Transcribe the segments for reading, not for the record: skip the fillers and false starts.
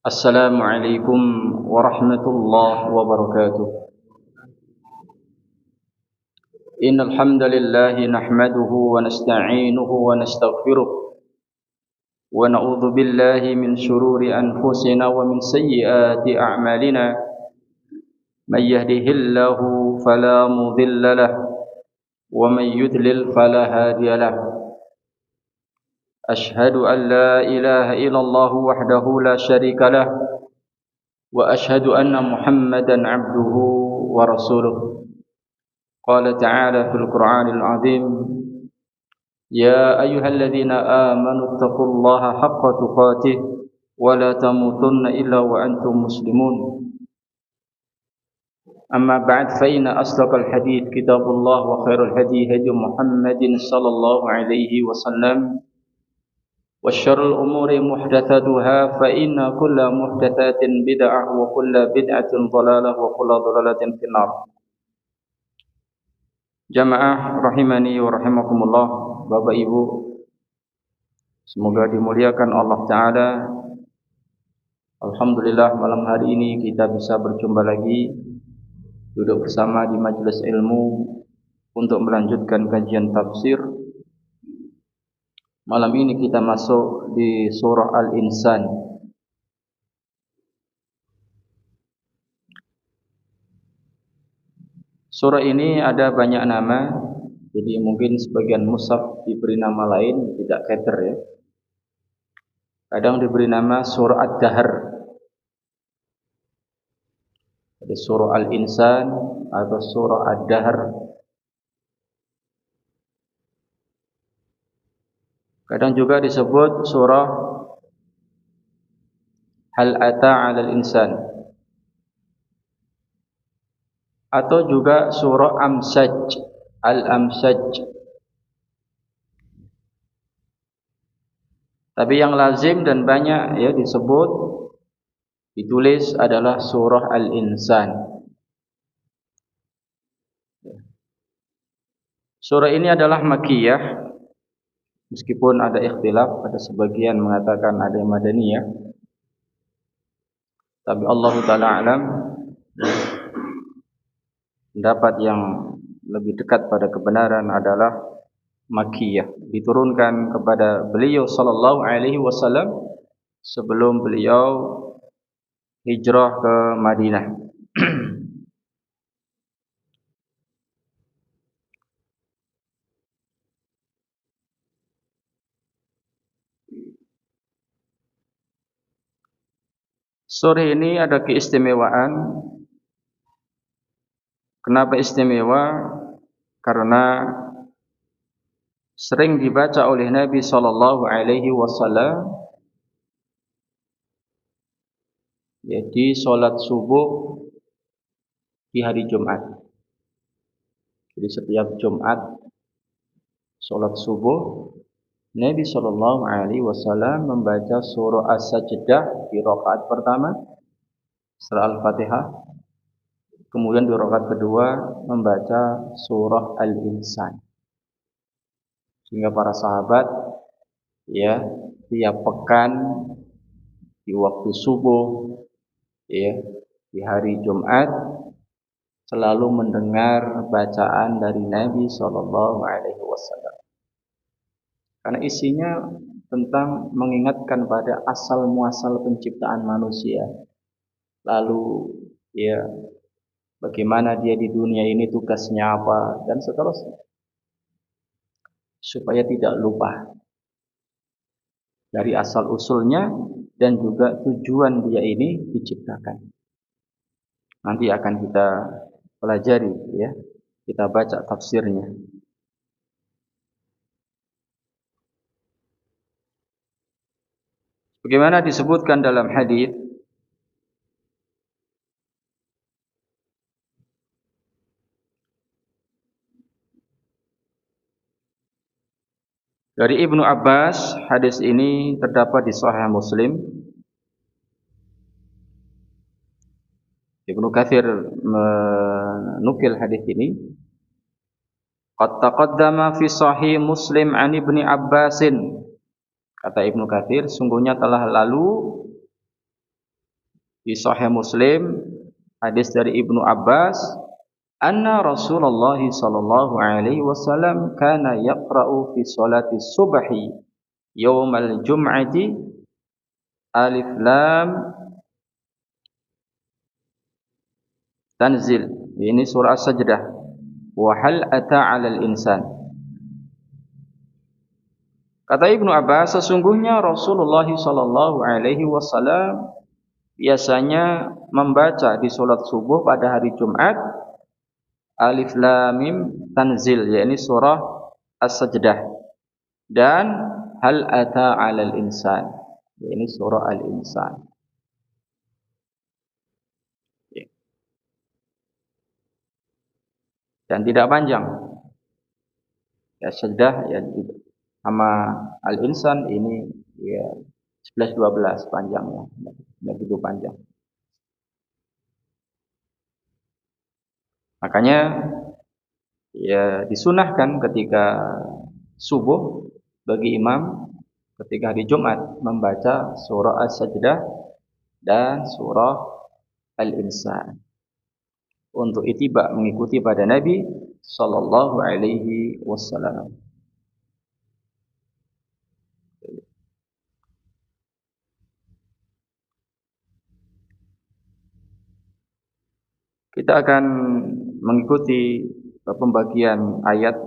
السلام عليكم ورحمة الله وبركاته. إن الحمد لله نحمده ونستعينه ونستغفره ونعوذ بالله من شرور أنفسنا ومن سيئات أعمالنا. من يهده الله فلا مضل له ومن يضلل فلا هادي له. أشهد أن لا إله إلا الله وحده لا شريك له وأشهد أن محمدا عبده ورسوله. قال تعالى في القرآن العظيم: يا أيها الذين آمنوا اتقوا الله حق تقاته ولا تموتن إلا وأنتم مسلمون. أما بعد فإن أصدق الحديث كتاب الله وخير الهدي هدي محمد صلى الله عليه وسلم وشر الأمور محدثاتها فإن كل محدثات بدعة وكل بدعة ضلالة وكل ضلالة في النار. Jamaah rahimani wa rahimakumullah, Bapak Ibu, semoga dimuliakan Allah Ta'ala. Alhamdulillah malam hari ini kita bisa berjumpa lagi, duduk bersama di majelis ilmu untuk melanjutkan kajian tafsir. Malam ini kita masuk di surah Al-Insan. Surah ini ada banyak nama, jadi mungkin sebagian mushaf diberi nama lain, tidak keter ya. Kadang diberi nama surah Ad-Dahr, jadi surah Al-Insan atau surah Ad-Dahr. Kadang juga disebut surah Hal Ata 'alal Insan, atau juga surah Amsaj, Al-Amsaj. Tapi yang lazim dan banyak ya disebut, ditulis adalah surah Al-Insan. Surah ini adalah Makkiyah, meskipun ada ikhtilaf, ada sebagian mengatakan ada yang Madaniyah. Tapi Allah Ta'ala alam, pendapat yang lebih dekat pada kebenaran adalah Makkiyah, diturunkan kepada beliau sallallahu alaihi wasallam sebelum beliau hijrah ke Madinah. Surah ini ada keistimewaan. Kenapa istimewa? Karena sering dibaca oleh Nabi sallallahu alaihi wasallam yaitu salat subuh di hari Jumat. Jadi setiap Jumat salat subuh Nabi sallallahu alaihi wasallam membaca surah As-Sajdah di rakaat pertama, surah Al-Fatihah. Kemudian di rakaat kedua membaca surah Al-Insan. Sehingga para sahabat ya tiap pekan di waktu subuh ya di hari Jumat selalu mendengar bacaan dari Nabi sallallahu alaihi wasallam. Karena isinya tentang mengingatkan pada asal muasal penciptaan manusia. Lalu ya bagaimana dia di dunia ini, tugasnya apa, dan seterusnya, supaya tidak lupa dari asal usulnya dan juga tujuan dia ini diciptakan. Nanti akan kita pelajari ya, kita baca tafsirnya. Bagaimana disebutkan dalam hadis, dari Ibnu Abbas, hadis ini terdapat di Sahih Muslim. Ibnu Katsir menukil hadis ini. Qad taqaddama fi Sahih Muslim an Ibni Abbasin. Kata Ibnu Katsir, sungguhnya telah lalu di Sahih Muslim hadis dari Ibnu Abbas, anna Rasulullah sallallahu alaihi wasallam kana yaqra'u fi sholati subhi yaumal jum'ati alif lam tanzil. Ini surah As-Sajdah. Wa hal ata 'alal insan. Kata Ibnu Abbas, sesungguhnya Rasulullah sallallahu alaihi wasallam biasanya membaca di salat subuh pada hari Jumat alif lam mim tanzil, yakni surah As-Sajdah, dan hal ata 'alal insan, yakni surah Al-Insan. Dan tidak panjang. Ya Sajdah ya sama Al-Insan ini ya 11-12 panjangnya, tidak begitu panjang. Makanya ya disunahkan ketika subuh bagi imam ketika hari Jumat membaca surah As-Sajdah dan surah Al-Insan untuk ittiba mengikuti pada Nabi sallallahu alaihi wasallam. Kita akan mengikuti pembagian ayat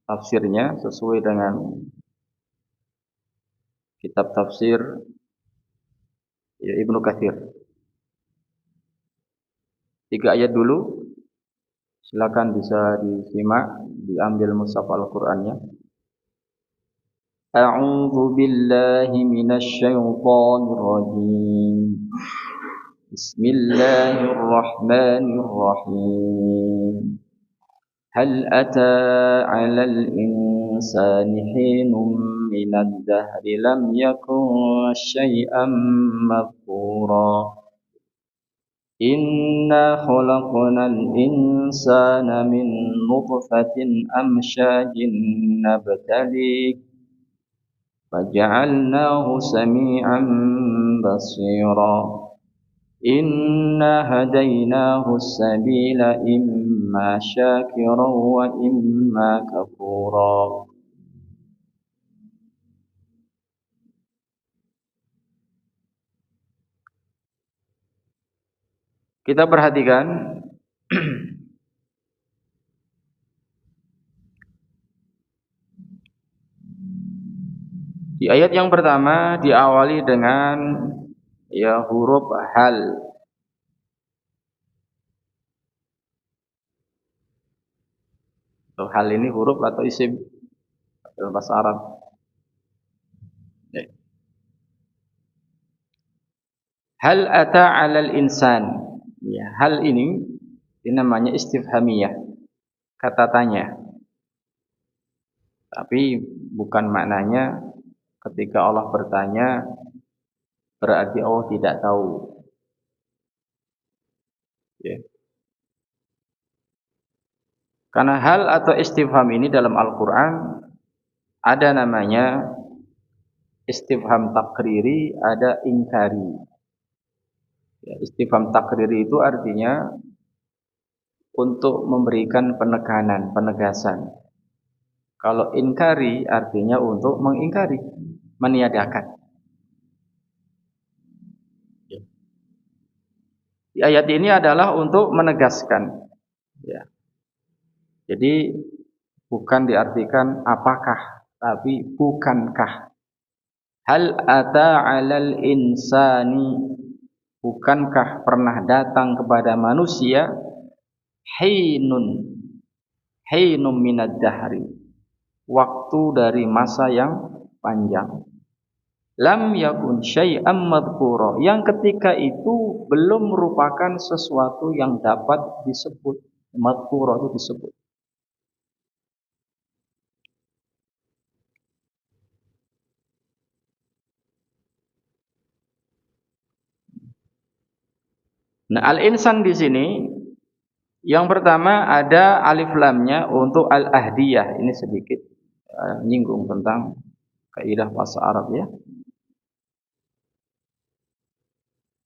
tafsirnya sesuai dengan kitab tafsir Ibnu Katsir. 3 ayat dulu, silakan bisa disimak, diambil mushaf Al-Qur'annya. A'udzu billahi minasy syaithanir rajim. Bismillahirrahmanirrahim. Hal ata 'alal insani hinun minad dahri lam yakun syai'an madhkura. Inna khalaqnal insana min nutfatin amsyajin nabtali faja'alnahu sami'an basira. Inna hadainahu sabila imma syakiran wa imma kafura. Kita perhatikan di ayat yang pertama diawali dengan huruf hal. Hal ini huruf atau isim dalam bahasa Arab. Hal ata 'alal insan. Ya, hal ini namanya istifhamiyah, kata tanya. Tapi bukan maknanya ketika Allah bertanya berarti Allah tidak tahu. Ya. Karena hal atau istifham ini dalam Al-Quran ada namanya istifham takriri, ada ingkari. Ya, istifham takriri itu artinya untuk memberikan penekanan, penegasan. Kalau ingkari artinya untuk mengingkari, meniadakan. Di ayat ini adalah untuk menegaskan. Ya. Jadi bukan diartikan apakah, tapi bukankah. Hal ata 'alal insani, bukankah pernah datang kepada manusia hinun minad dahri, waktu dari masa yang panjang, lam yakun syai'am madhkura, yang ketika itu belum merupakan sesuatu yang dapat disebut. Madhkura itu disebut. Nah, al-insan di sini yang pertama ada alif lamnya untuk al-ahdiyah. Ini sedikit nyinggung tentang kaidah bahasa Arab ya.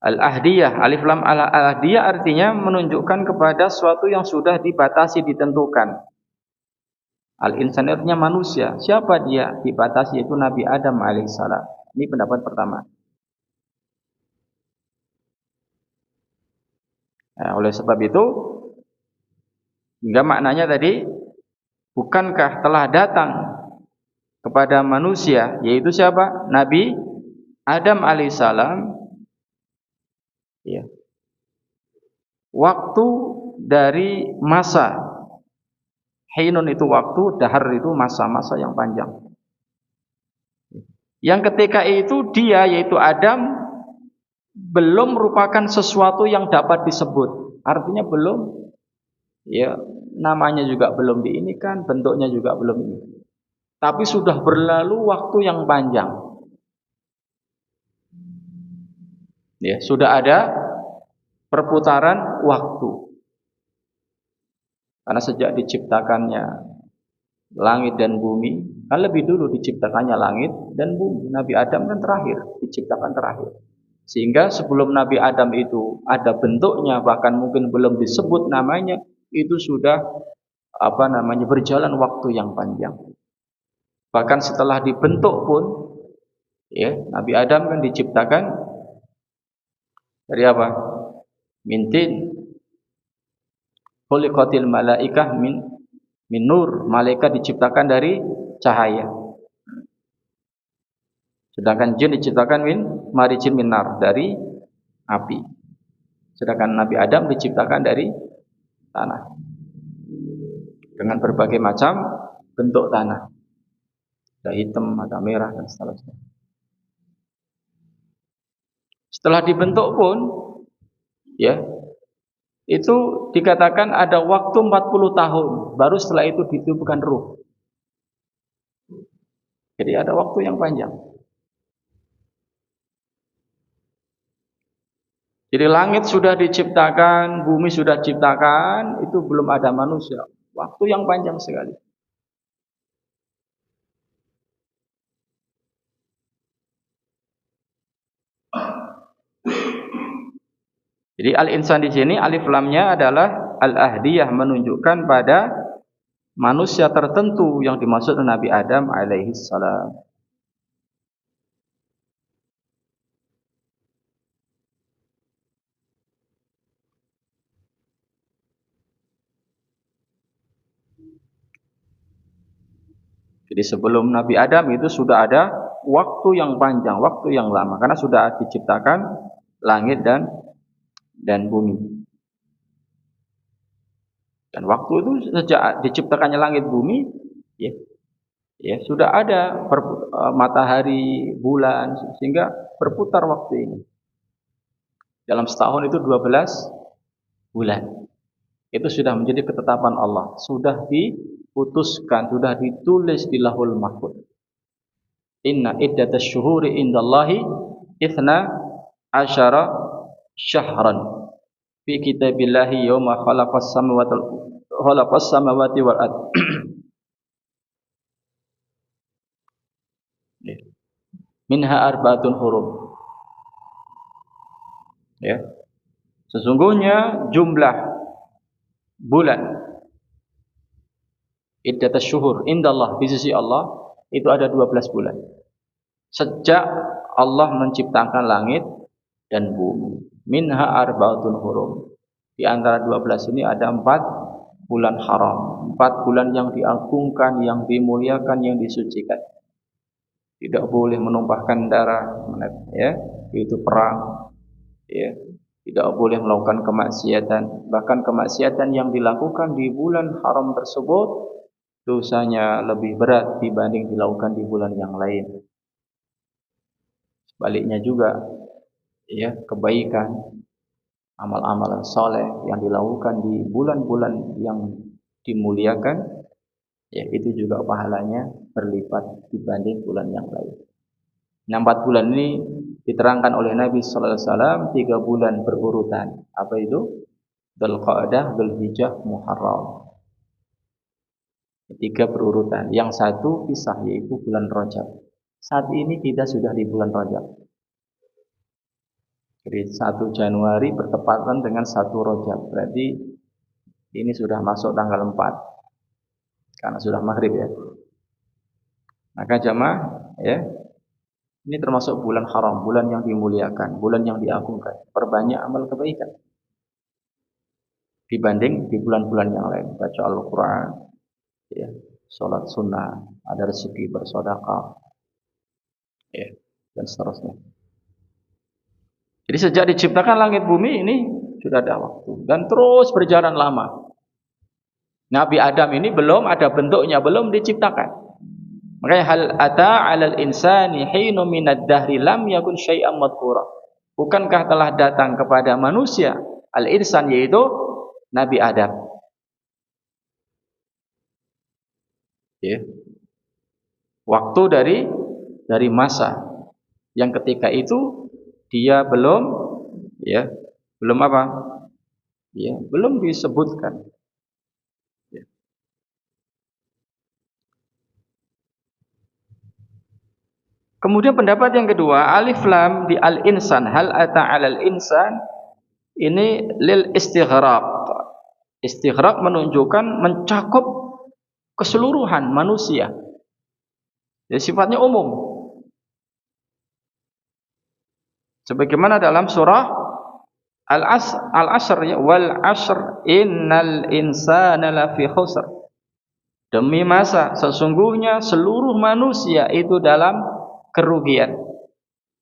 Al-ahdiyah, alif lam al-ahdiyah artinya menunjukkan kepada sesuatu yang sudah dibatasi, ditentukan. Al-insan artinya manusia. Siapa dia? Dibatasi, yaitu Nabi Adam alaihissalam. Ini pendapat pertama. Nah, oleh sebab itu, hingga maknanya tadi, bukankah telah datang kepada manusia, yaitu siapa? Nabi Adam alaihissalam, ya, waktu dari masa. Hinun itu waktu, dahar itu masa-masa yang panjang. Yang ketika itu dia, yaitu Adam, belum merupakan sesuatu yang dapat disebut. Artinya belum, ya, namanya juga belum diinikan, bentuknya juga belum ini. Tapi sudah berlalu waktu yang panjang. Ya, sudah ada perputaran waktu. Karena sejak diciptakannya langit dan bumi, kan lebih dulu diciptakannya langit dan bumi. Nabi Adam kan terakhir, diciptakan terakhir. Sehingga sebelum Nabi Adam itu ada bentuknya, bahkan mungkin belum disebut namanya, itu sudah berjalan waktu yang panjang. Bahkan setelah dibentuk pun, ya, Nabi Adam kan diciptakan dari apa? Min tin. Khuliqatil malaikah min nur. Malaikat diciptakan dari cahaya. Sedangkan jin diciptakan marijin min nar, dari api. Sedangkan Nabi Adam diciptakan dari tanah. Dengan berbagai macam bentuk tanah. Ada hitam, ada merah, dan seterusnya. Setelah dibentuk pun, ya, itu dikatakan ada waktu 40 tahun, baru setelah itu ditiupkan ruh. Jadi ada waktu yang panjang. Jadi langit sudah diciptakan, bumi sudah diciptakan, itu belum ada manusia. Waktu yang panjang sekali. Jadi al-insan di sini alif lamnya adalah al-ahdiyah, menunjukkan pada manusia tertentu yang dimaksud Nabi Adam alaihi salam. Jadi sebelum Nabi Adam itu sudah ada waktu yang panjang, waktu yang lama, karena sudah diciptakan langit dan bumi. Dan waktu itu sejak diciptakannya langit bumi, ya, ya sudah ada matahari, bulan, sehingga berputar waktu ini. Dalam setahun itu 12 bulan. Itu sudah menjadi ketetapan Allah, sudah diputuskan, sudah ditulis di Lauhul Mahfuz. Inna iddatash syuhuri indallahi 12 syahran fi kitabillahi yauma khalaqas samawati wal ard. Minha arba'atun hurum. Ya. Sesungguhnya jumlah bulan iddatus syuhur indallah, di sisi Allah itu ada 12 bulan. Sejak Allah menciptakan langit dan bumi. Minha arba'atun hurum. Di antara 12 ini ada 4 bulan haram, 4 bulan yang diagungkan, yang dimuliakan, yang disucikan. Tidak boleh menumpahkan darah, ya, itu perang, ya. Tidak boleh melakukan kemaksiatan. Bahkan kemaksiatan yang dilakukan di bulan haram tersebut dosanya lebih berat dibanding dilakukan di bulan yang lain. Sebaliknya juga, ya, kebaikan, amal-amalan soleh yang dilakukan di bulan-bulan yang dimuliakan, ya, itu juga pahalanya berlipat dibanding bulan yang lain. Nah, 4 bulan ini diterangkan oleh Nabi sallallahu alaihi wasallam 3 bulan berurutan. Apa itu? Dzulqa'dah, Dzulhijjah, Muharram. 3 berurutan. Yang satu pisah, yaitu bulan Rajab. Saat ini kita sudah di bulan Rajab. Jadi 1 Januari bertepatan dengan 1 Rajab. Berarti ini sudah masuk tanggal 4 karena sudah maghrib ya. Maka jamaah ya, ini termasuk bulan haram, bulan yang dimuliakan, bulan yang diagungkan. Perbanyak amal kebaikan dibanding di bulan-bulan yang lain. Baca Al-Quran, ya, sholat sunnah, ada rezeki bersedekah, ya, dan seterusnya. Jadi sejak diciptakan langit bumi ini sudah ada waktu dan terus berjalan lama. Nabi Adam ini belum ada bentuknya, belum diciptakan. Makanya hal ata 'alal insani hinum minad dahri lam yakun syai'an madhkura. Bukankah telah datang kepada manusia al-insan, yaitu Nabi Adam. Ya. Waktu dari masa yang ketika itu dia belum apa? Ya, belum disebutkan. Kemudian pendapat yang kedua, alif lam di al-insan, hal ata 'alal insan, ini lil istighraq. Istighraq menunjukkan mencakup keseluruhan manusia. Jadi sifatnya umum. Sebagaimana dalam surah Al-Asr, ya, wal 'ashr innal insana lafi khusr. Demi masa, sesungguhnya seluruh manusia itu dalam kerugian.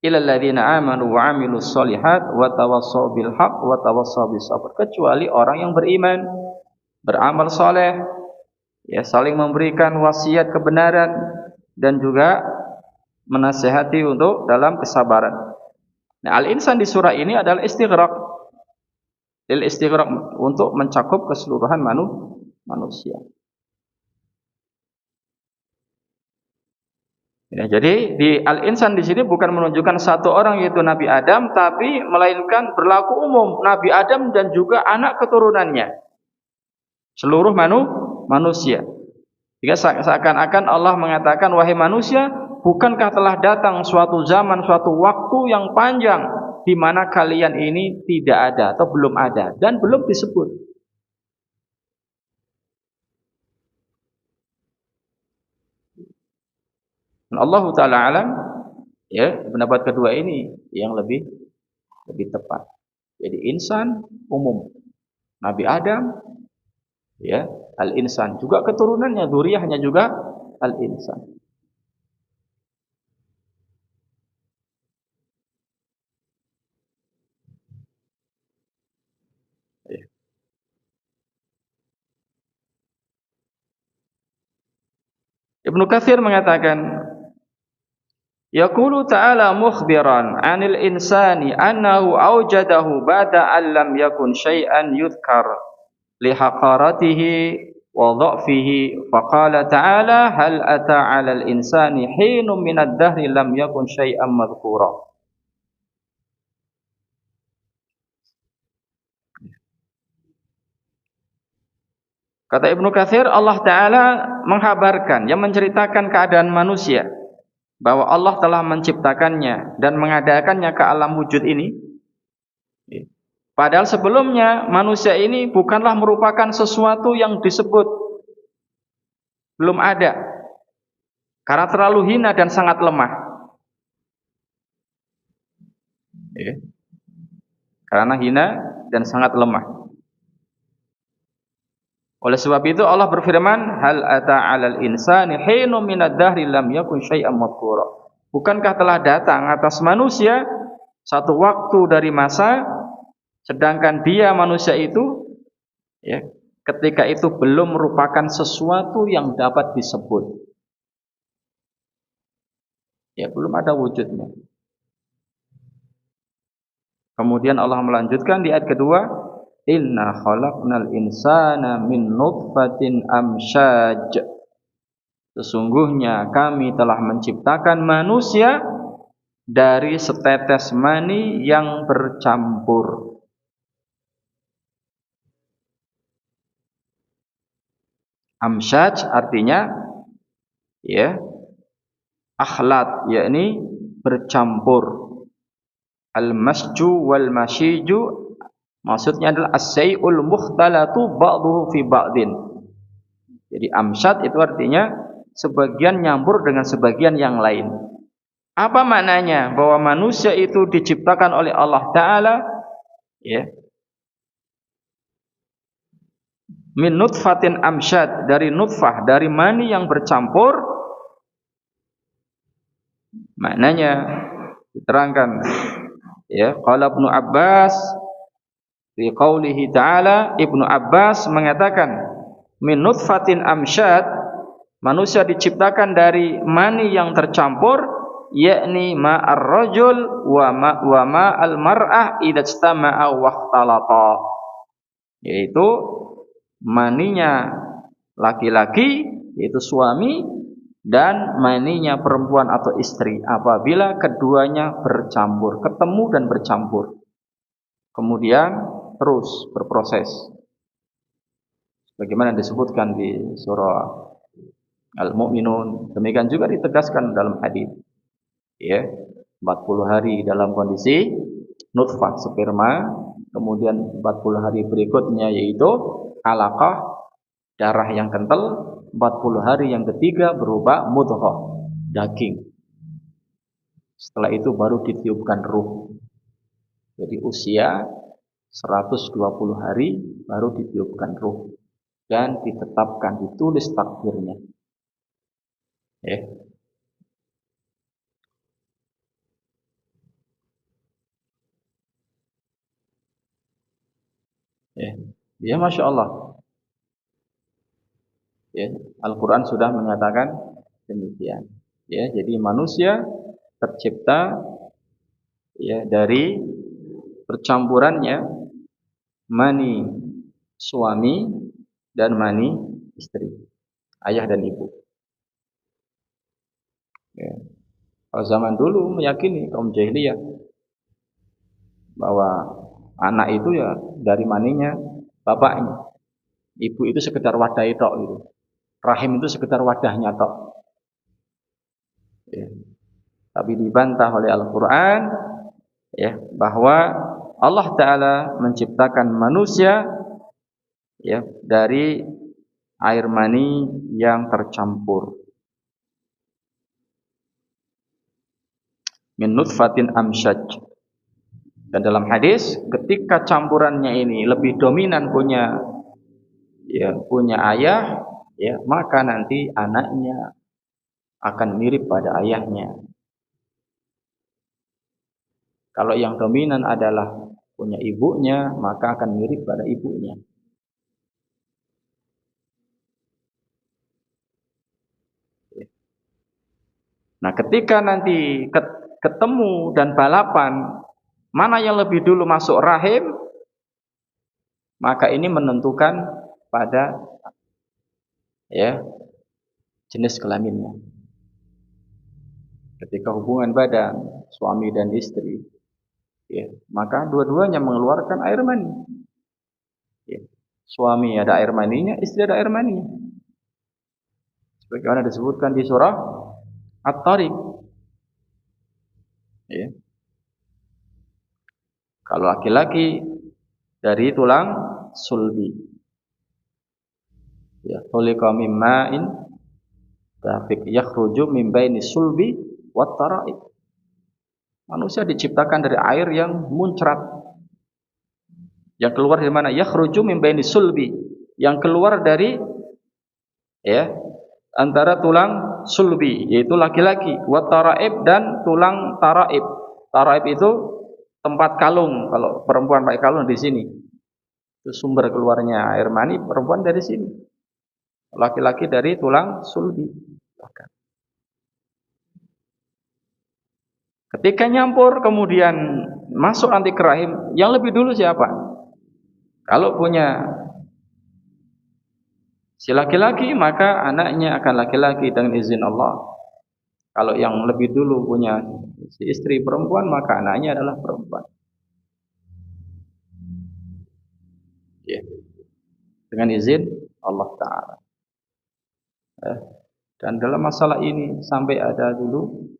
Illal ladzina amanu wa 'amilus shalihat wa tawassaw bil haqq wa tawassaw bis sabr. Kecuali orang yang beriman, beramal saleh, ya, saling memberikan wasiat kebenaran dan juga menasihati untuk dalam kesabaran. Nah, al-insan di surah ini adalah istighraq. Lil istighraq, untuk mencakup keseluruhan manusia. Ya, jadi di al-insan di sini bukan menunjukkan satu orang yaitu Nabi Adam, tapi melainkan berlaku umum Nabi Adam dan juga anak keturunannya, seluruh manusia. Jika seakan-akan Allah mengatakan, wahai manusia, bukankah telah datang suatu zaman, suatu waktu yang panjang di mana kalian ini tidak ada atau belum ada dan belum disebut. Allah Ta'ala alam, ya, pendapat kedua ini yang lebih tepat. Jadi insan umum, Nabi Adam, ya, al-insan, juga keturunannya, dzurriyyahnya juga al-insan. Ya. Ibnu Katsir mengatakan, yaqulu ta'ala mukhbiran 'anil insani annahu awjadahu ba'da an lam yakun syai'an yudhkar li haqaratihi wa dha'fihi, faqala ta'ala hal ata 'alal insani hinum minad dahri lam yakun syai'an madhkura. Kata Ibnu Katsir, Allah Ta'ala menghabarkan, yang menceritakan keadaan manusia, bahwa Allah telah menciptakannya dan mengadakannya ke alam wujud ini. Padahal sebelumnya manusia ini bukanlah merupakan sesuatu yang disebut, belum ada, karena terlalu hina dan sangat lemah. Karena hina dan sangat lemah. Oleh sebab itu Allah berfirman, hal ata 'alal insani hinum minad dahri lam yakun syai'an madhkura. Bukankah telah datang atas manusia satu waktu dari masa, sedangkan dia manusia itu, ya, ketika itu belum merupakan sesuatu yang dapat disebut. Ya, belum ada wujudnya. Kemudian Allah melanjutkan di ayat kedua, inna khalaqnal insana min nutfatin amsyaj. Sesungguhnya kami telah menciptakan manusia dari setetes mani yang bercampur. Amsyaj artinya, ya, akhlat, yakni bercampur. Al-masju wal masyiju maksudnya adalah as-say'ul mukhtalatu ba'duhu fi ba'din. Jadi amsyad itu artinya sebagian nyampur dengan sebagian yang lain. Apa maknanya? Bahwa manusia itu diciptakan oleh Allah Ta'ala ya, min nutfatin amsyad, dari nutfah, dari mani yang bercampur. Maknanya diterangkan ya, qala Ibnu Abbas fi qaulihi ta'ala, Ibnu Abbas mengatakan min nutfatin amsyad, manusia diciptakan dari mani yang tercampur, yakni ma'ar rajul wa ma'al mar'ah idza istama'a wa ikhtalata, yaitu maninya laki-laki yaitu suami dan maninya perempuan atau istri apabila keduanya bercampur, ketemu dan bercampur, kemudian terus berproses bagaimana disebutkan di surah Al-Mu'minun. Demikian juga ditegaskan dalam hadis ya, 40 hari dalam kondisi nutfah sperma, kemudian 40 hari berikutnya yaitu alaqah, darah yang kental, 40 hari yang ketiga berupa mudghah, daging. Setelah itu baru ditiupkan ruh. Jadi usia 120 hari baru ditiupkan ruh dan ditetapkan, ditulis takdirnya. Ya, Masya Allah. Ya, Al-Quran sudah menyatakan demikian. Ya, jadi manusia tercipta ya dari percampurannya mani suami dan mani istri, ayah dan ibu. Ya. Kalau zaman dulu meyakini kaum jahiliyah bahwa anak itu ya dari maninya bapaknya, ibu itu sekedar wadah tok gitu. Rahim itu sekedar wadahnya tok. Ya. Tapi dibantah oleh Al-Quran ya, bahwa Allah Ta'ala menciptakan manusia ya dari air mani yang tercampur, min nutfatin amsyaj. Dan dalam hadis ketika campurannya ini lebih dominan punya ayah ya, maka nanti anaknya akan mirip pada ayahnya. Kalau yang dominan adalah punya ibunya, maka akan mirip pada ibunya. Nah, ketika nanti ketemu dan balapan mana yang lebih dulu masuk rahim, maka ini menentukan pada ya jenis kelaminnya. Ketika hubungan badan suami dan istri ya, maka dua-duanya mengeluarkan air mani ya. Suami ada air maninya, istri ada air maninya, sebagaimana disebutkan di surah At-Tariq ya. Kalau laki-laki dari tulang sulbi ya, khuliqa mim ma'in dafiq yakhruju min baini sulbi wat tara'ib. Manusia diciptakan dari air yang muncrat. Yang keluar dari mana? Yakhruju min baini sulbi, yang keluar dari ya antara tulang sulbi yaitu laki-laki, wat tara'ib, dan tulang tara'ib. Tara'ib itu tempat kalung, kalau perempuan pakai kalung di sini. Itu sumber keluarnya air mani perempuan dari sini. Laki-laki dari tulang sulbi. Ketika nyampur kemudian masuk nanti ke rahim, yang lebih dulu siapa? Kalau punya si laki-laki, maka anaknya akan laki-laki dengan izin Allah. Kalau yang lebih dulu punya si istri perempuan, maka anaknya adalah perempuan. Ya. Dengan izin Allah Ta'ala. Dan dalam masalah ini sampai ada dulu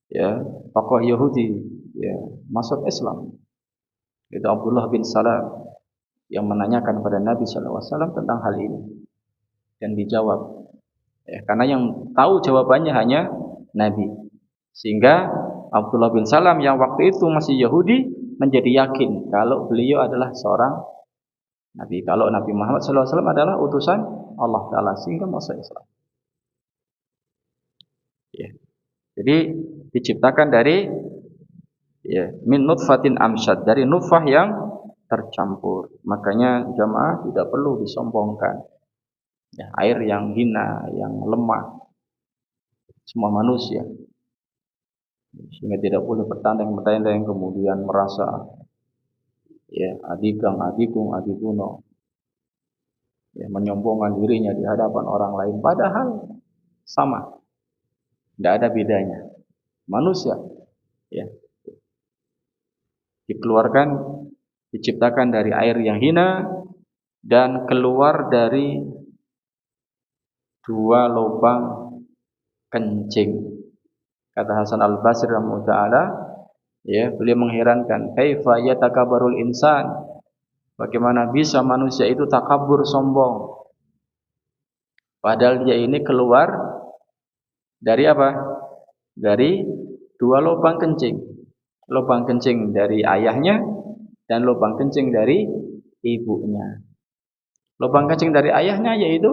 ya tokoh Yahudi ya masuk Islam. Itu Abdullah bin Salam yang menanyakan pada Nabi SAW tentang hal ini dan dijawab. Karena yang tahu jawabannya hanya Nabi. Sehingga Abdullah bin Salam yang waktu itu masih Yahudi menjadi yakin kalau beliau adalah seorang Nabi. Kalau Nabi Muhammad SAW adalah utusan Allah Ta'ala, sehingga masuk Islam. Ya. Jadi diciptakan dari min nutfatin amsyad, dari nutfah yang tercampur. Makanya jamaah tidak perlu disombongkan. Air yang hina, yang lemah, semua manusia. Sehingga tidak boleh bertanding-tanding kemudian merasa adigang, adigung, adiguno, menyombongkan dirinya di hadapan orang lain. Padahal sama, tidak ada bedanya. Manusia dikeluarkan, diciptakan dari air yang hina dan keluar dari dua lubang kencing. Kata Hasan Al-Basri rahimahullah taala, beliau mengherankan, kaifa yatakabbarul insan? Bagaimana bisa manusia itu takabur, sombong? Padahal dia ini keluar dari apa? Dari dua lubang kencing. Lubang kencing dari ayahnya dan lubang kencing dari ibunya. Lubang kencing dari ayahnya yaitu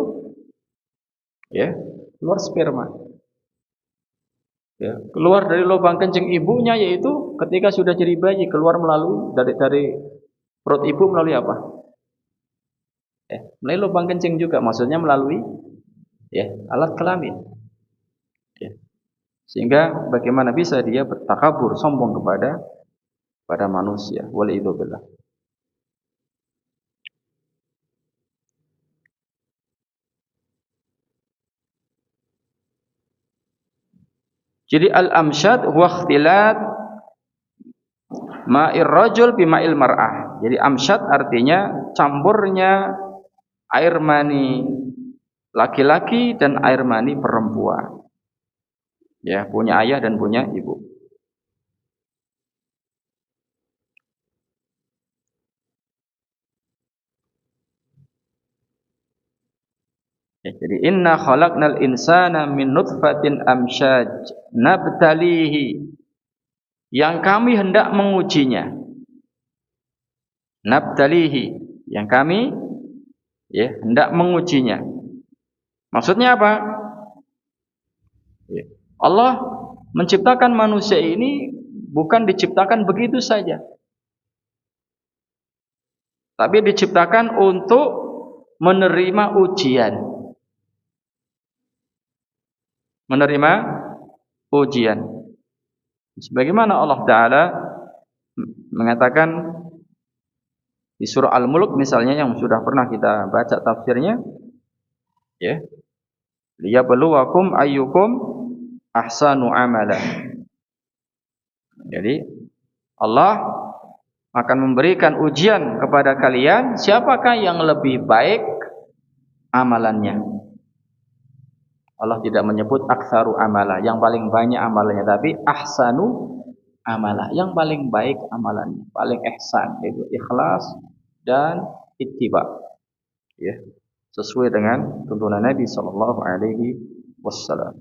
keluar sperma. Keluar dari lubang kencing ibunya yaitu ketika sudah jadi bayi, keluar melalui dari perut ibu melalui apa? Melalui lubang kencing juga, maksudnya melalui alat kelamin. Sehingga bagaimana bisa dia bertakabur, sombong kepada manusia. Waliyadzubillah. Jadi al-amsyad huwa ikhtilat ma'ir rajul bima'il mar'ah. Jadi amsyad artinya campurnya air mani laki-laki dan air mani perempuan. Punya ayah dan punya ibu. Jadi inna khalaqnal insana min nutfatin amsyaj nabtalihi, yang kami hendak mengujinya. Nabtalihi, yang kami hendak mengujinya. Maksudnya apa? Allah menciptakan manusia ini bukan diciptakan begitu saja, tapi diciptakan untuk menerima ujian. Menerima ujian. Sebagaimana Allah Ta'ala mengatakan di surah Al-Mulk misalnya, yang sudah pernah kita baca tafsirnya, liyabluwakum ayyukum ahsanu amala. Jadi Allah akan memberikan ujian kepada kalian, siapakah yang lebih baik amalannya. Allah tidak menyebut aktsaru amala, yang paling banyak amalannya, tapi ahsanu amala, yang paling baik amalannya, paling ihsan, yaitu ikhlas dan ittiba, sesuai dengan tuntunan Nabi sallallahu alaihi wasallam.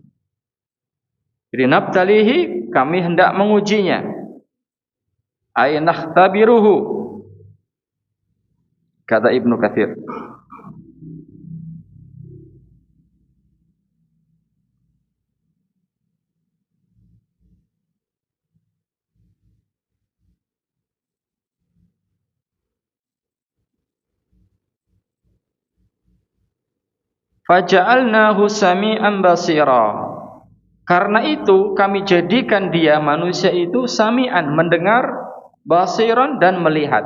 Jadi nabtalihi, kami hendak mengujinya. Ay nakhtabiruhu, kata Ibnu Katsir. Faja'alnahu sami'an basira. Karena itu kami jadikan dia, manusia itu, sami'an, mendengar, basiran, dan melihat.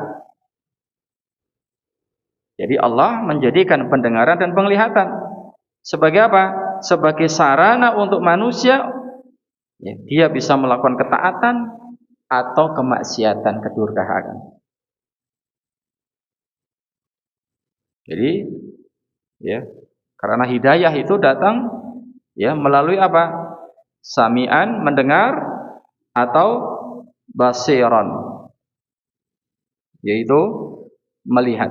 Jadi Allah menjadikan pendengaran dan penglihatan sebagai apa? Sebagai sarana untuk manusia, dia bisa melakukan ketaatan atau kemaksiatan, kedurhakaan. Jadi karena hidayah itu datang melalui apa? Sami'an, mendengar, atau basiran, yaitu melihat.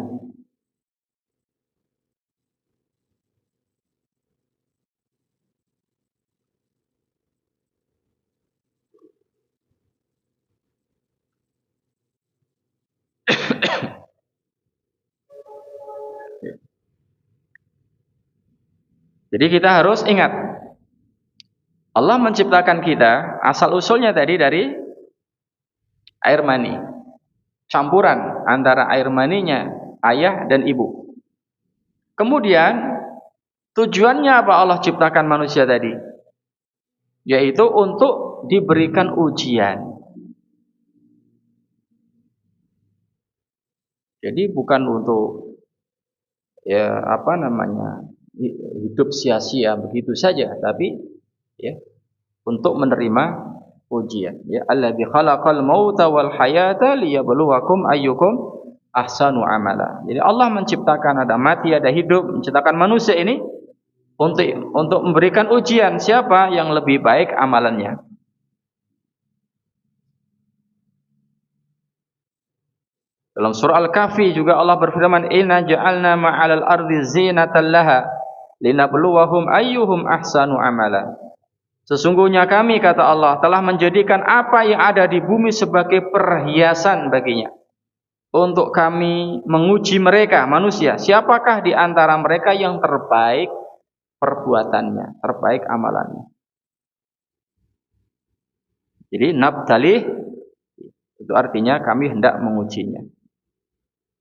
Jadi kita harus ingat, Allah menciptakan kita, asal usulnya tadi dari air mani. Campuran antara air maninya ayah dan ibu. Kemudian tujuannya apa Allah ciptakan manusia tadi? Yaitu untuk diberikan ujian. Jadi bukan untuk hidup sia-sia begitu saja, tapi ya untuk menerima ujian. Ya, alladzi khalaqal mauta wal hayata liyabluwakum ayyukum ahsanu amala. Jadi Allah menciptakan ada mati, ada hidup, menciptakan manusia ini untuk memberikan ujian siapa yang lebih baik amalannya. Dalam surah Al-Kahfi juga Allah berfirman, "Inna ja'alna ma'alal ardi zinatan laha linabluwahum ayyuhum ahsanu amala." Sesungguhnya kami, kata Allah, telah menjadikan apa yang ada di bumi sebagai perhiasan baginya, untuk kami menguji mereka, manusia, siapakah di antara mereka yang terbaik perbuatannya, terbaik amalannya. Jadi nabtalih itu artinya kami hendak mengujinya.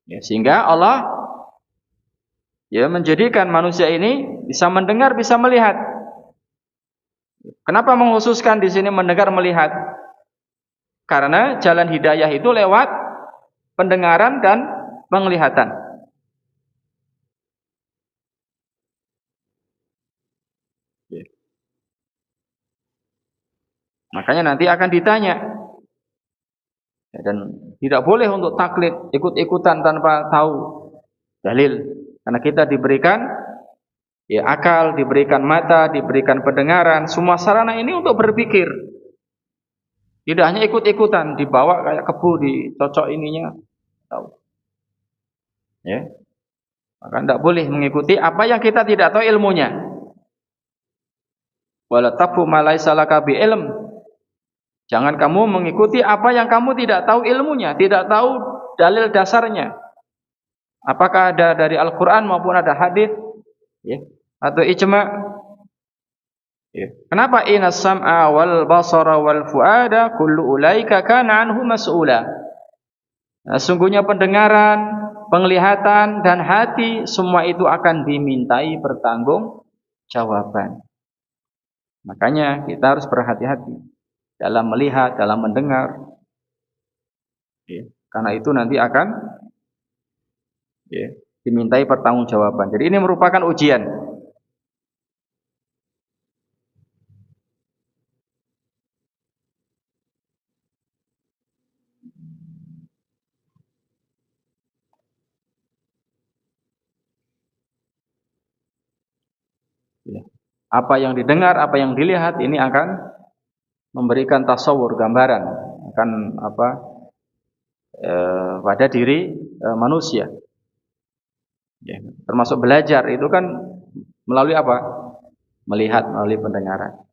Ya, sehingga Allah menjadikan manusia ini bisa mendengar, bisa melihat. Kenapa mengkhususkan di sini mendengar, melihat? Karena jalan hidayah itu lewat pendengaran dan penglihatan. Ya. Makanya nanti akan ditanya. Dan tidak boleh untuk taklid, ikut-ikutan tanpa tahu dalil. Karena kita diberikan akal, diberikan mata, diberikan pendengaran, semua sarana ini untuk berpikir. Tidak hanya ikut-ikutan, dibawa kayak kebu, dicocok ininya, tahu. Ya. Maka tidak boleh mengikuti apa yang kita tidak tahu ilmunya. Wala taqfu ma laysa laka bi ilm. Jangan kamu mengikuti apa yang kamu tidak tahu ilmunya, tidak tahu dalil dasarnya. Apakah ada dari Al-Quran maupun ada hadis, atau ijma'. Kenapa? Inna sam'a wal basara wal fuada kullu ulaika kana anhu mas'ula. Nah, sungguhnya pendengaran, penglihatan dan hati semua itu akan dimintai pertanggung jawaban. Makanya kita harus berhati-hati dalam melihat, dalam mendengar. Karena itu nanti akan dimintai pertanggungjawaban. Jadi ini merupakan ujian. Apa yang didengar, apa yang dilihat ini akan memberikan tasawur, gambaran akan pada diri manusia. Termasuk belajar itu kan melalui apa? Melihat, melalui pendengaran.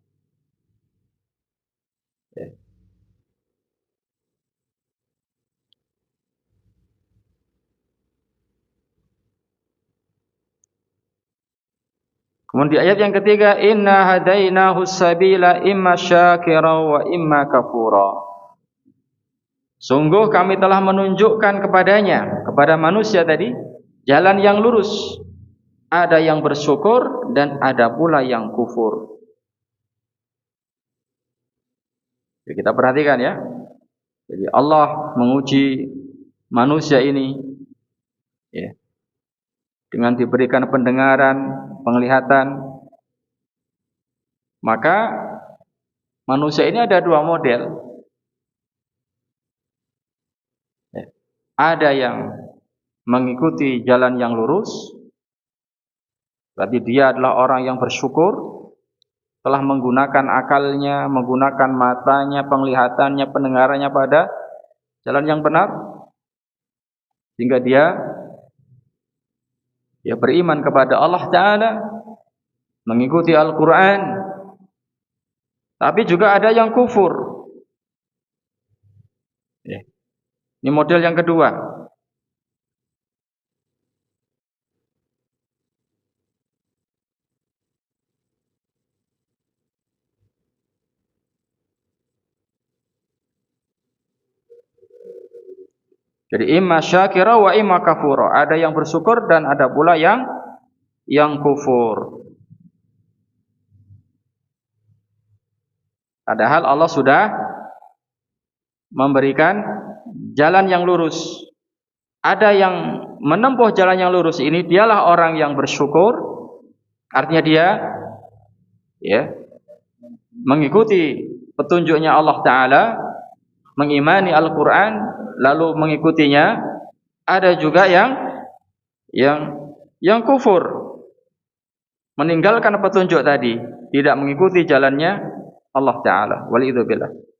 Kemudian di ayat yang ketiga, inna hadainahu sabila imma syakira wa imma kafura. Sungguh kami telah menunjukkan kepadanya, kepada manusia tadi, jalan yang lurus. Ada yang bersyukur dan ada pula yang kufur. Jadi kita perhatikan ya. Jadi Allah menguji manusia ini dengan diberikan pendengaran, penglihatan. Maka manusia ini ada dua model. Ada yang mengikuti jalan yang lurus, berarti dia adalah orang yang bersyukur. telah menggunakan akalnya, menggunakan matanya, penglihatannya, pendengarannya pada jalan yang benar, sehingga dia beriman kepada Allah Ta'ala, mengikuti Al-Quran. Tapi juga ada yang kufur. Ini model yang kedua. Jadi imma syakira wa imma kafura. Ada yang bersyukur dan ada pula yang kufur. Padahal Allah sudah memberikan jalan yang lurus. Ada yang menempuh jalan yang lurus ini, dialah orang yang bersyukur. Artinya dia mengikuti petunjuknya Allah Ta'ala, mengimani Al-Quran, lalu mengikutinya. Ada juga yang kufur, meninggalkan petunjuk tadi, tidak mengikuti jalannya Allah Ta'ala. Waliyadzubillah.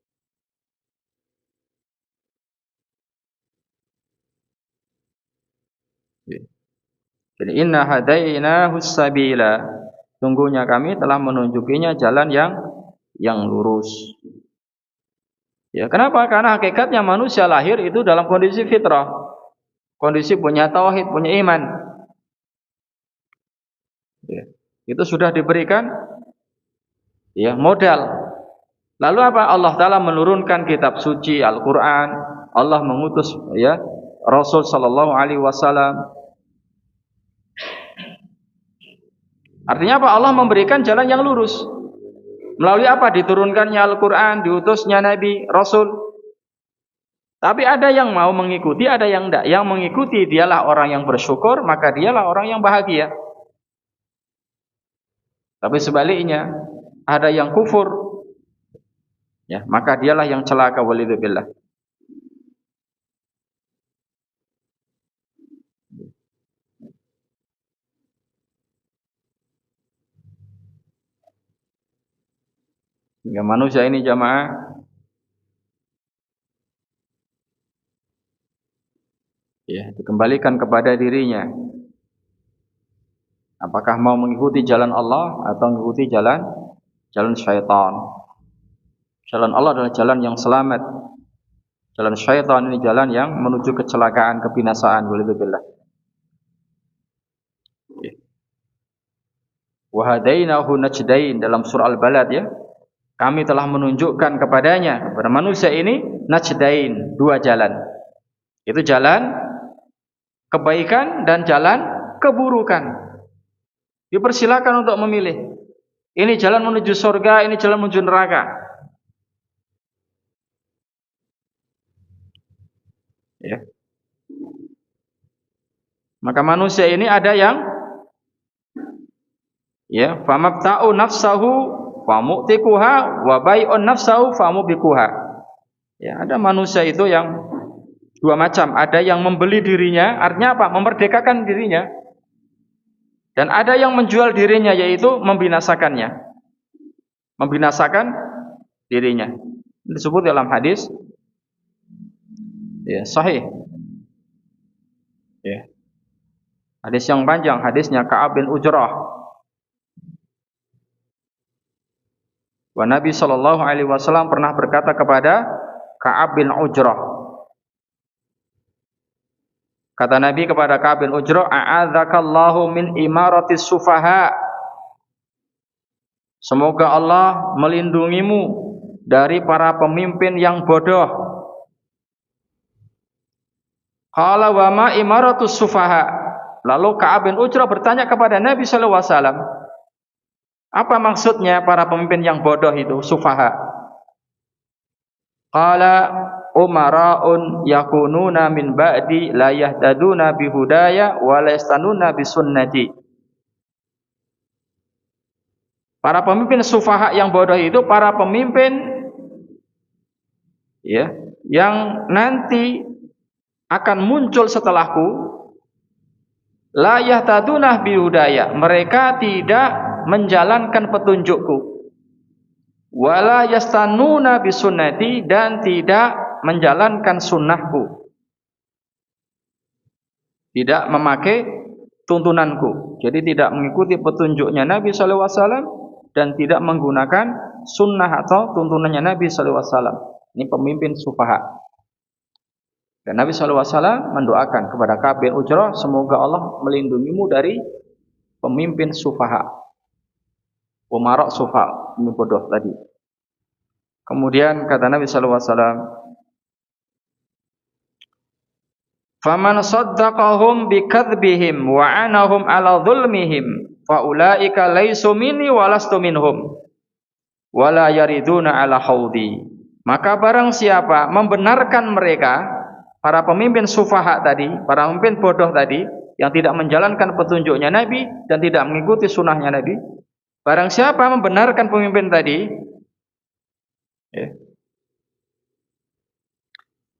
Jadi inna hadainahu sabila, sungguhnya kami telah menunjukinya jalan yang lurus. Kenapa? Karena hakikatnya manusia lahir itu dalam kondisi fitrah, kondisi punya tauhid, punya iman. Itu sudah diberikan modal. Lalu apa? Allah Ta'ala menurunkan kitab suci Al-Quran. Allah mengutus Rasul Sallallahu Alaihi Wasallam. Artinya apa? Allah memberikan jalan yang lurus. Melalui apa? Diturunkannya Al-Quran, diutusnya Nabi, Rasul. Tapi ada yang mau mengikuti, ada yang tidak. Yang mengikuti dialah orang yang bersyukur, maka dialah orang yang bahagia. Tapi sebaliknya, ada yang kufur, maka dialah yang celaka. Waliyadzubillah. Hingga manusia ini jamaah dikembalikan kepada dirinya. Apakah mau mengikuti jalan Allah atau mengikuti jalan syaitan? Jalan Allah adalah jalan yang selamat. Jalan syaitan ini jalan yang menuju kecelakaan, kebinasaan. Waliyadzubillah. Wa hadainahu najdain, dalam surah Al-Balad kami telah menunjukkan kepadanya, kepada manusia ini, najdain, dua jalan. Itu jalan kebaikan dan jalan keburukan. Dipersilakan untuk memilih. Ini jalan menuju surga, ini jalan menuju neraka. Maka manusia ini ada yang famabta'u nafsahu famu'tikuha wa bai'un nafsahu famubikuha. Ada manusia itu yang dua macam. Ada yang membeli dirinya, artinya apa? Memerdekakan dirinya. Dan ada yang menjual dirinya, yaitu membinasakannya. Membinasakan dirinya. Disebut dalam hadis sahih. Hadis yang panjang, hadisnya Ka'ab bin Ujrah. Wa Nabi Shallallahu Alaihi Wasallam pernah berkata kepada Ka'ab bin Ujrah. Kata Nabi kepada Ka'ab bin Ujrah, a'adzakallahu min imaratis sufaha. Semoga Allah melindungimu dari para pemimpin yang bodoh. Qala wa ma imaratus sufaha. Lalu Ka'ab bin Ujrah bertanya kepada Nabi Shallallahu Alaihi Wasallam, apa maksudnya para pemimpin yang bodoh itu, sufaha? Qala umara'un yakununa min ba'di la yahtaduna bihudaya wa la yastanuna bisunnati. Para pemimpin sufaha yang bodoh itu para pemimpin yang nanti akan muncul setelahku, la yahtaduna bihudaya, mereka tidak menjalankan petunjukku. wala yastanuna bisunnati, dan tidak menjalankan sunnahku, tidak memakai tuntunanku. Jadi tidak mengikuti petunjuknya Nabi sallallahu alaihi wasallam dan tidak menggunakan sunnah atau tuntunannya Nabi sallallahu alaihi wasallam. Ini pemimpin sufaha. Dan Nabi sallallahu alaihi wasallam mendoakan kepada Ka'ab bin Ujrah, semoga Allah melindungimu dari pemimpin sufaha, umara sufaha, ini bodoh tadi. Kemudian kata Nabi sallallahu alaihi wasallam, faman saddaqahum bikadzbihim wa anahum ala dhulmihim fa ulaika laisu minni wa lastu minhum wala yariduna ala haudi. Maka barang siapa membenarkan mereka, para pemimpin sufaha tadi, para pemimpin bodoh tadi, yang tidak menjalankan petunjuknya Nabi dan tidak mengikuti sunnahnya Nabi, barang siapa membenarkan pemimpin tadi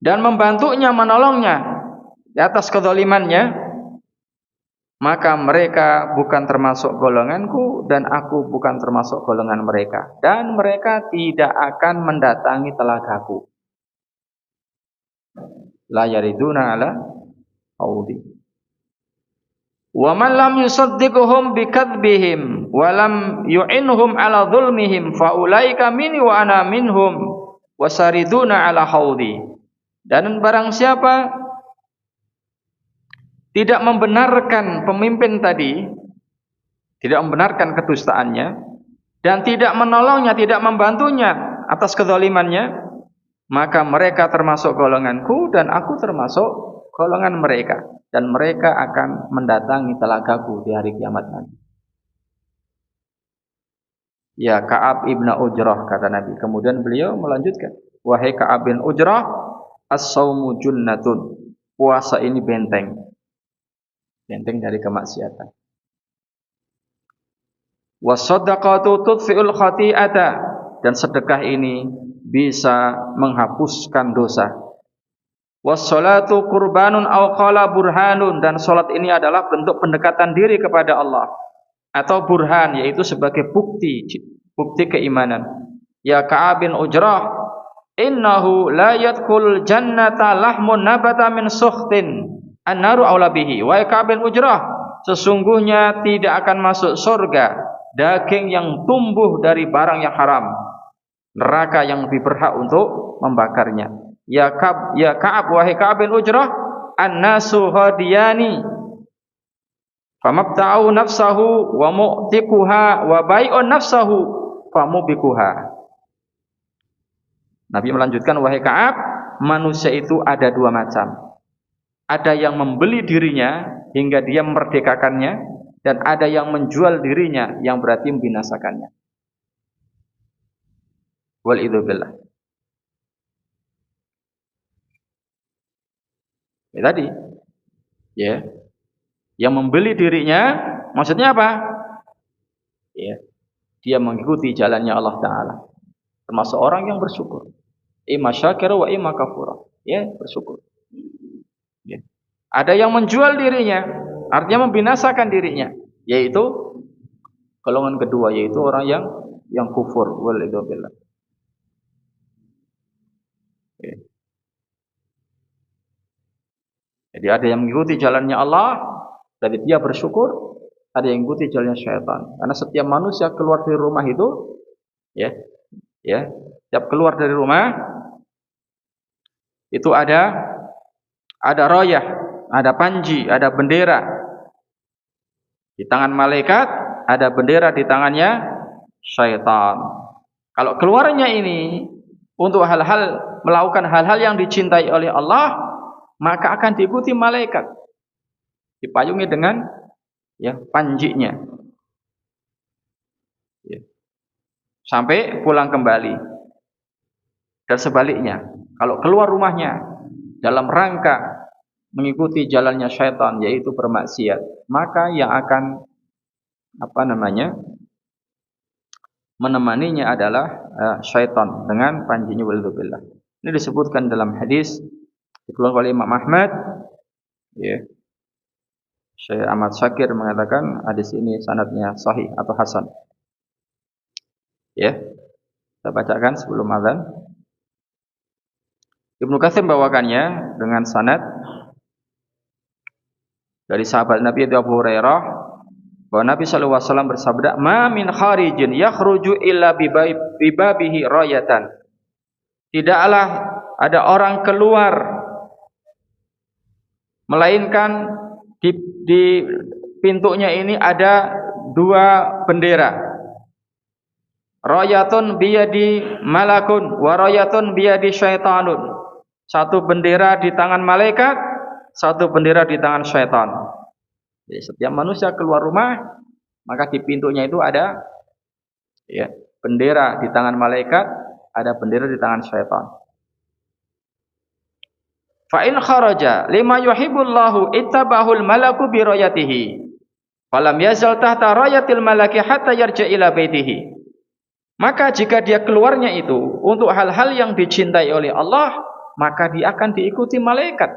dan membantunya, menolongnya di atas kezalimannya, maka mereka bukan termasuk golonganku dan aku bukan termasuk golongan mereka, dan mereka tidak akan mendatangi telagaku. La yariduna ala haudi. Wa man lam yusaddiquhum bikadzbihim wa lam yu'inhum ala dhulmihim fa ulaika minni wa ana minhum wasariduna ala haudi. Dan barang siapa tidak membenarkan pemimpin tadi, tidak membenarkan kedustaannya, dan tidak menolongnya, tidak membantunya atas kezalimannya, maka mereka termasuk golonganku dan aku termasuk golongan mereka, dan mereka akan mendatangi telagaku di hari kiamat nanti. Ya Ka'ab ibn Ujrah, kata Nabi. Kemudian beliau melanjutkan, wahai Ka'ab bin Ujrah, as-saumu junnatun, puasa ini benteng dari kemaksiatan. Was-shadaqatu tudfi'ul khati'ata, dan sedekah ini bisa menghapuskan dosa. Was-sholatu qurbanun aw qala burhanun, dan salat ini adalah bentuk pendekatan diri kepada Allah, atau burhan, yaitu sebagai bukti keimanan. Ya Ka'ab bin Ujrah, innahu la yadkhul jannata lahmun nabata min sukhtin an-naru aula bihi. Wahai Ka'ab bin Ujrah, sesungguhnya tidak akan masuk surga daging yang tumbuh dari barang yang haram. Neraka yang lebih berhak untuk membakarnya. Ya Ka'ab, wahai Ka'ab bin Ujrah, an-nasu hadiyani famabta'u nafsahu wa mu'tiquha wa bai'un nafsahu famubikuha. Nabi melanjutkan, wahai Ka'ab, manusia itu ada dua macam. Ada yang membeli dirinya hingga dia memerdekakannya, dan ada yang menjual dirinya yang berarti membinasakannya. Wal'idzubillah. Ya tadi, ya, yang membeli dirinya, maksudnya apa? Ya, dia mengikuti jalannya Allah Ta'ala, termasuk orang yang bersyukur. Imma syakira wa imma kafura. Ya, bersyukur. Ya. Ada yang menjual dirinya, artinya membinasakan dirinya, yaitu golongan kedua, yaitu orang yang kufur. Wal'idzubillah. Ya. Jadi ada yang mengikuti jalannya Allah, dari dia bersyukur. Ada yang mengikuti jalannya syaitan. Karena setiap manusia keluar dari rumah itu, setiap keluar dari rumah itu ada rayah, ada panji, ada bendera di tangan malaikat, ada bendera di tangannya syaitan. Kalau keluarnya ini untuk melakukan hal-hal yang dicintai oleh Allah, maka akan diikuti malaikat, dipayungi dengan panjinya, sampai pulang kembali. Dan sebaliknya, kalau keluar rumahnya dalam rangka mengikuti jalannya syaitan, yaitu bermaksiat, maka yang akan menemaninya adalah syaitan dengan panjinya. Walidzubillah. Ini disebutkan dalam hadis dikeluarkan oleh Imam Ahmad. Syekh Ahmad Syakir mengatakan hadis ini sanadnya sahih atau hasan. Kita bacakan sebelum azan. Ibnu Katsir membawakannya dengan sanad dari sahabat Nabi Abu Hurairah bahwa Nabi sallallahu alaihi wasallam bersabda, "Ma min kharijin yakhruju illa bibabihi rayatan." Tidaklah ada orang keluar melainkan di pintunya ini ada dua bendera. Rayatun biyadi malakun wa rayatun biyadi syaitanun. Satu bendera di tangan malaikat, satu bendera di tangan syaitan. Jadi setiap manusia keluar rumah, maka di pintunya itu ada ya, bendera di tangan malaikat, ada bendera di tangan syaitan. Fa in kharaja lima yuhibbullahu ittabahul malaku bi rayatihi. Falam yazal tahta rayatil malaki hatta yarja ila baitihi. Maka jika dia keluarnya itu untuk hal-hal yang dicintai oleh Allah, maka dia akan diikuti malaikat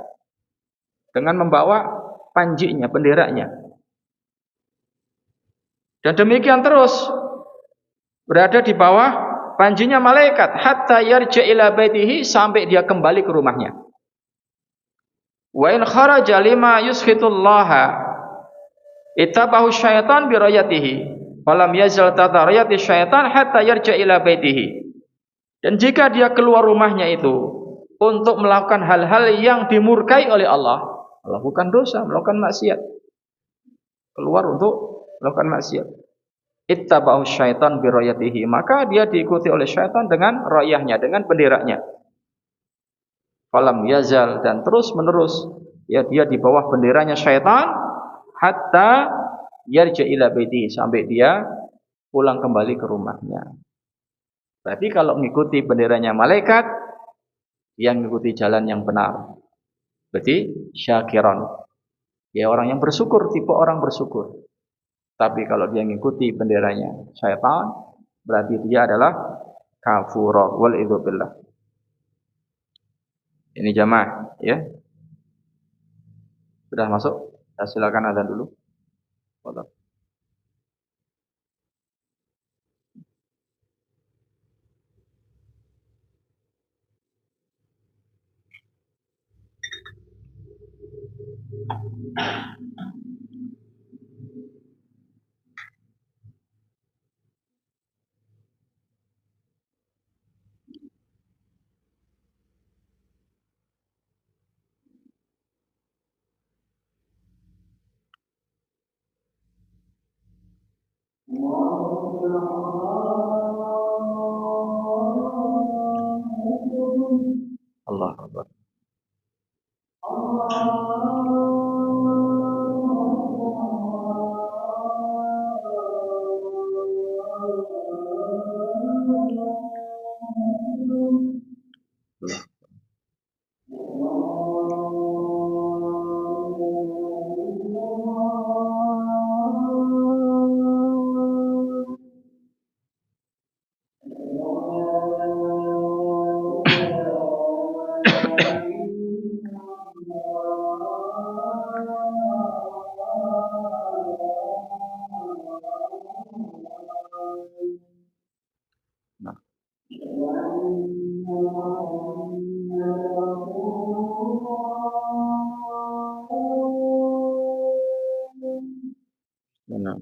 dengan membawa panjinya, benderanya. Dan demikian terus berada di bawah panjinya malaikat hatta yarja ila baitihi, sampai dia kembali ke rumahnya. Wa in kharaja lima yushitullaha ittabahu syaitan bi rayatihi falam yazal tatarayati syaitan hatta yarja ila baitihi. Dan jika dia keluar rumahnya itu untuk melakukan hal-hal yang dimurkai oleh Allah, melakukan dosa, melakukan maksiat, keluar untuk melakukan maksiat, ittaba'u syaitan bi rayatihi, maka dia diikuti oleh syaitan dengan rayahnya, dengan benderanya. Falam yazal, dan terus menerus ya dia di bawah benderanya syaitan hatta yarja ila baitihi, sampai dia pulang kembali ke rumahnya. Berarti kalau mengikuti benderanya malaikat, yang mengikuti jalan yang benar, berarti syakiran, ya orang yang bersyukur, tipe orang bersyukur. Tapi kalau dia mengikuti benderanya syaitan, berarti dia adalah kafur. Wal'idzu billah. Ini jamaah ya. Sudah masuk? Ya, silakan azan dulu. Boleh. Allah Akbar. Benar.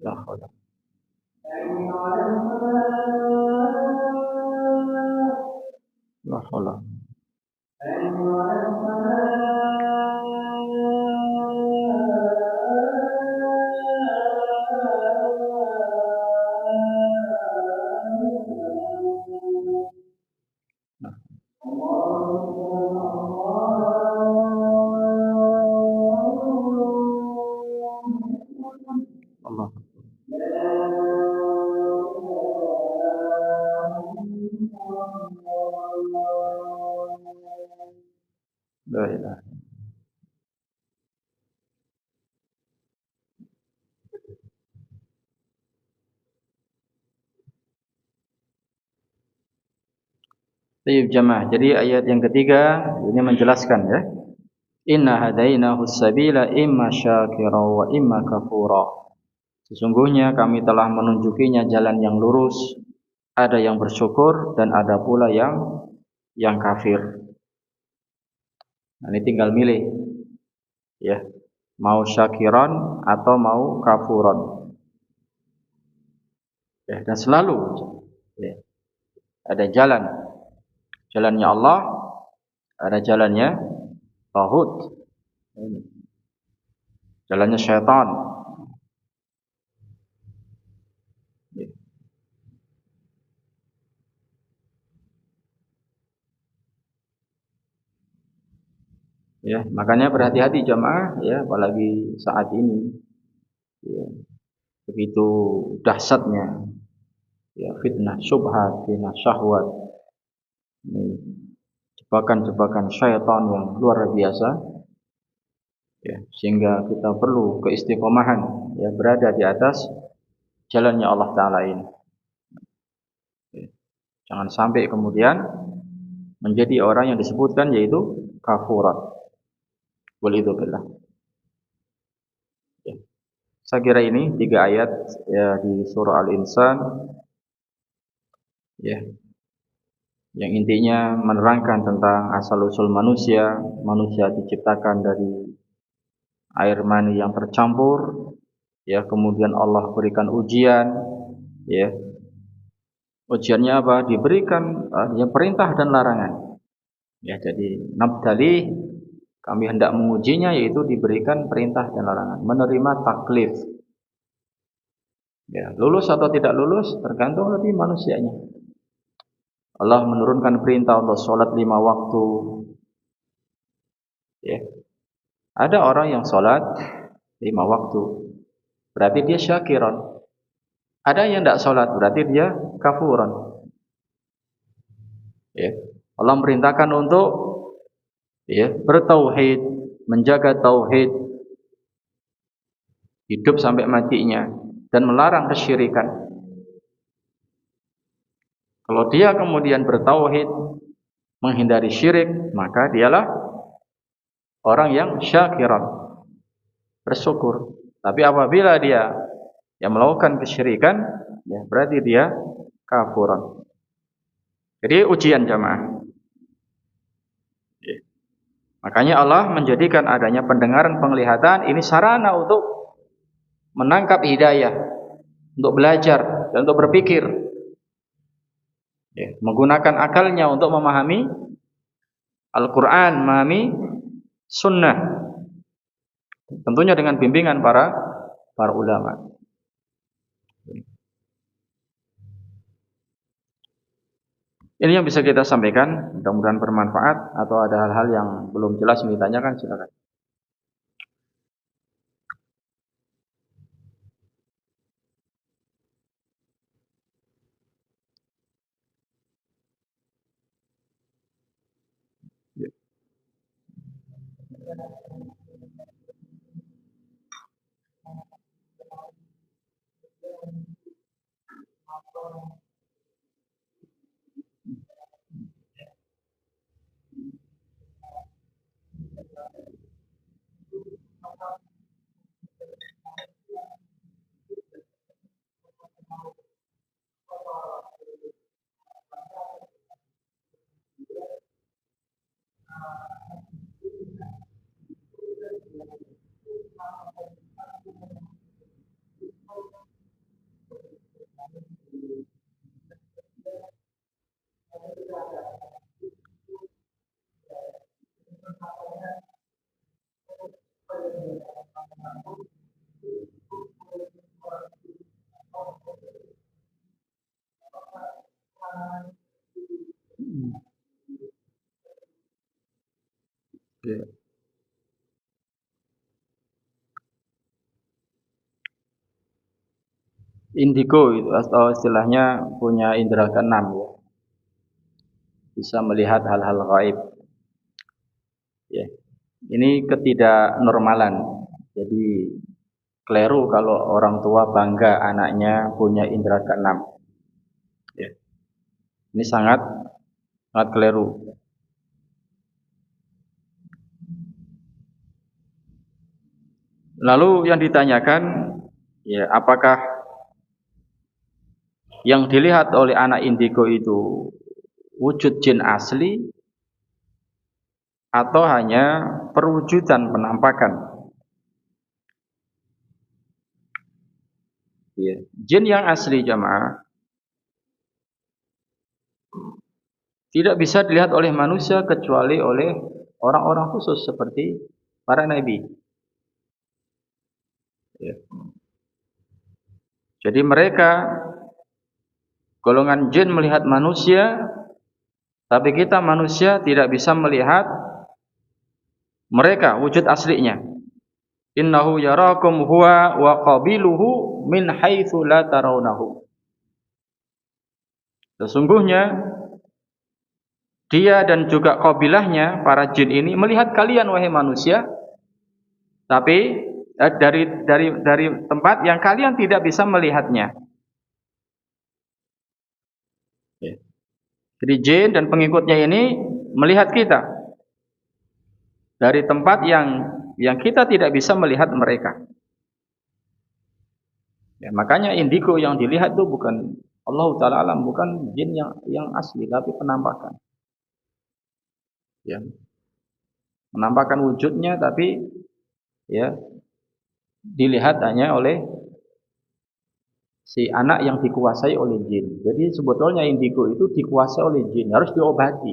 La haula. La haula. La ilaha. Baik jamaah. Jadi ayat yang ketiga ini menjelaskan ya. Inna hadainahu sabila imma syakira wa imma kafura. Sesungguhnya kami telah menunjukinya jalan yang lurus, ada yang bersyukur dan ada pula yang kafir. Nah, ini tinggal milih ya, mau syakiran atau mau kafuran. Ya, dan selalu ya, ada jalannya Allah, ada jalannya tauhid, jalannya syaitan. Ya, makanya berhati-hati jamaah ya, apalagi saat ini ya, begitu dahsyatnya ya fitnah syubhat, fitnah syahwat, ini jebakan-jebakan syaitan yang luar biasa ya, sehingga kita perlu keistiqomahan ya, berada di atas jalannya Allah Ta'ala ini ya. Jangan sampai kemudian menjadi orang yang disebutkan yaitu kafurat. Walidzubillah ya. Saya kira ini 3 ayat ya di surah Al-Insan ya, yang intinya menerangkan tentang asal-usul manusia. Manusia diciptakan dari air mani yang tercampur ya, kemudian Allah berikan ujian ya. Ujiannya apa? Diberikan ya perintah dan larangan ya. Jadi nabtali, kami hendak mengujinya, yaitu diberikan perintah dan larangan, menerima taklif ya. Lulus atau tidak lulus tergantung dari manusianya. Allah menurunkan perintah untuk sholat 5 waktu ya. Ada orang yang sholat 5 waktu, berarti dia syakiran. Ada yang tidak sholat, berarti dia kafuran ya. Allah merintahkan untuk ya bertauhid, menjaga tauhid, hidup sampai matinya, dan melarang kesyirikan. Kalau dia kemudian bertauhid, menghindari syirik, maka dialah orang yang syakiran, bersyukur. Tapi apabila dia yang melakukan kesyirikan, ya berarti dia kafuran. Jadi ujian jamaah. Makanya Allah menjadikan adanya pendengaran, penglihatan ini sarana untuk menangkap hidayah, untuk belajar dan untuk berpikir. Ya, menggunakan akalnya untuk memahami Al-Quran, memahami Sunnah, tentunya dengan bimbingan para ulama. Ini yang bisa kita sampaikan, mudah-mudahan bermanfaat. Atau ada hal-hal yang belum jelas yang ditanyakan, silakan. Ya. Indigo itu atau istilahnya punya indera keenam ya, bisa melihat hal-hal gaib. Ya. Ini ketidaknormalan. Jadi keliru kalau orang tua bangga anaknya punya indera keenam. Ya. Ini sangat keliru. Lalu yang ditanyakan, ya, apakah yang dilihat oleh anak indigo itu wujud jin asli atau hanya perwujudan penampakan? Ya. Jin yang asli jamaah tidak bisa dilihat oleh manusia kecuali oleh orang-orang khusus seperti para nabi. Ya. Jadi mereka golongan jin melihat manusia, tapi kita manusia tidak bisa melihat mereka wujud aslinya. Innahu yarakum huwa wa qabiluhu min haitsu la tarawnahu. Sesungguhnya dia dan juga kabilahnya para jin ini melihat kalian wahai manusia, tapi dari tempat yang kalian tidak bisa melihatnya. Jadi jin dan pengikutnya ini melihat kita dari tempat yang kita tidak bisa melihat mereka. Ya, makanya indigo yang dilihat itu bukan Allah Ta'ala alam, bukan jin yang asli, tapi penampakan. Ya, menampakkan wujudnya, tapi ya dilihat hanya oleh si anak yang dikuasai oleh jin. Jadi sebetulnya indigo itu dikuasai oleh jin, harus diobati.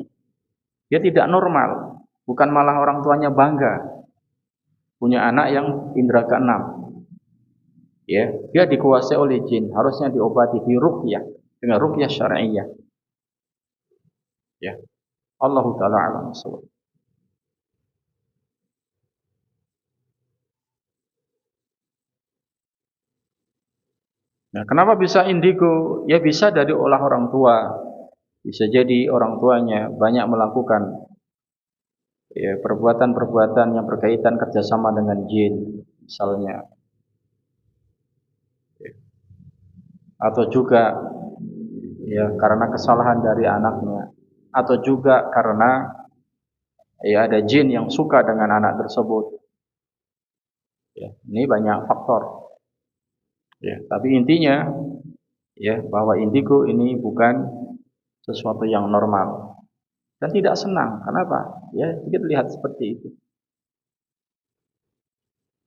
Dia tidak normal, bukan malah orang tuanya bangga punya anak yang indera keenam. Ya, dia dikuasai oleh jin, harusnya diobati, diruqyah dengan ruqyah syar'iyyah. Ya. Allahu Ta'ala a'lam. Nah, kenapa bisa indigo? Ya bisa dari olah orang tua. Bisa jadi orang tuanya banyak melakukan ya, perbuatan-perbuatan yang berkaitan kerjasama dengan jin, misalnya. Atau juga ya karena kesalahan dari anaknya. Atau juga karena ya ada jin yang suka dengan anak tersebut. Ya, ini banyak faktor. Ya, tapi intinya ya bahwa indigo ini bukan sesuatu yang normal dan tidak senang. Kenapa? Ya, kita lihat seperti itu.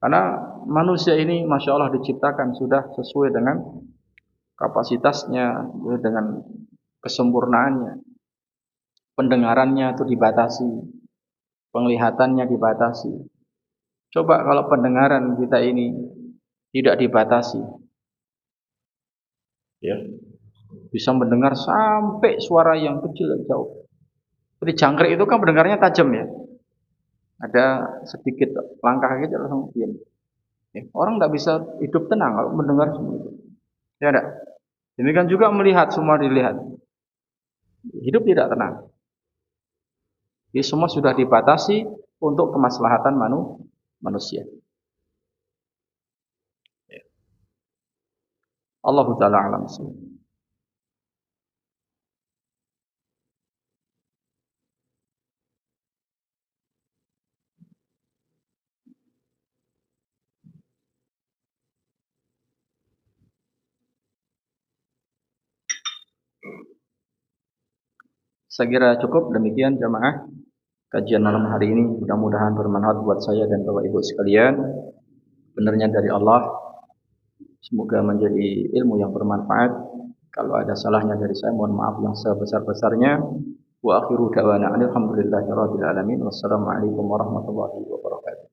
Karena manusia ini masya Allah diciptakan sudah sesuai dengan kapasitasnya, ya, dengan kesempurnaannya. Pendengarannya itu dibatasi, penglihatannya dibatasi. Coba kalau pendengaran kita ini tidak dibatasi, ya, bisa mendengar sampai suara yang kecil dan jauh. Jadi jangkrik itu kan pendengarnya tajam ya. Ada sedikit langkah gitu langsung diam. Ya, orang tidak bisa hidup tenang kalau mendengar semua itu. Ya enggak? Demikian juga melihat, semua dilihat. Hidup tidak tenang. Jadi semua sudah dibatasi untuk kemaslahatan manusia. Allahu Ta'ala alam. Saya kira cukup demikian jamaah kajian malam hari ini. Mudah-mudahan bermanfaat buat saya dan Bapak Ibu sekalian. Benarnya dari Allah. Semoga menjadi ilmu yang bermanfaat. Kalau ada salahnya dari saya, mohon maaf yang sebesar-besarnya. Wa akhiru da'wana alhamdulillahi rabbil alamin. Wassalamualaikum warahmatullahi wabarakatuh.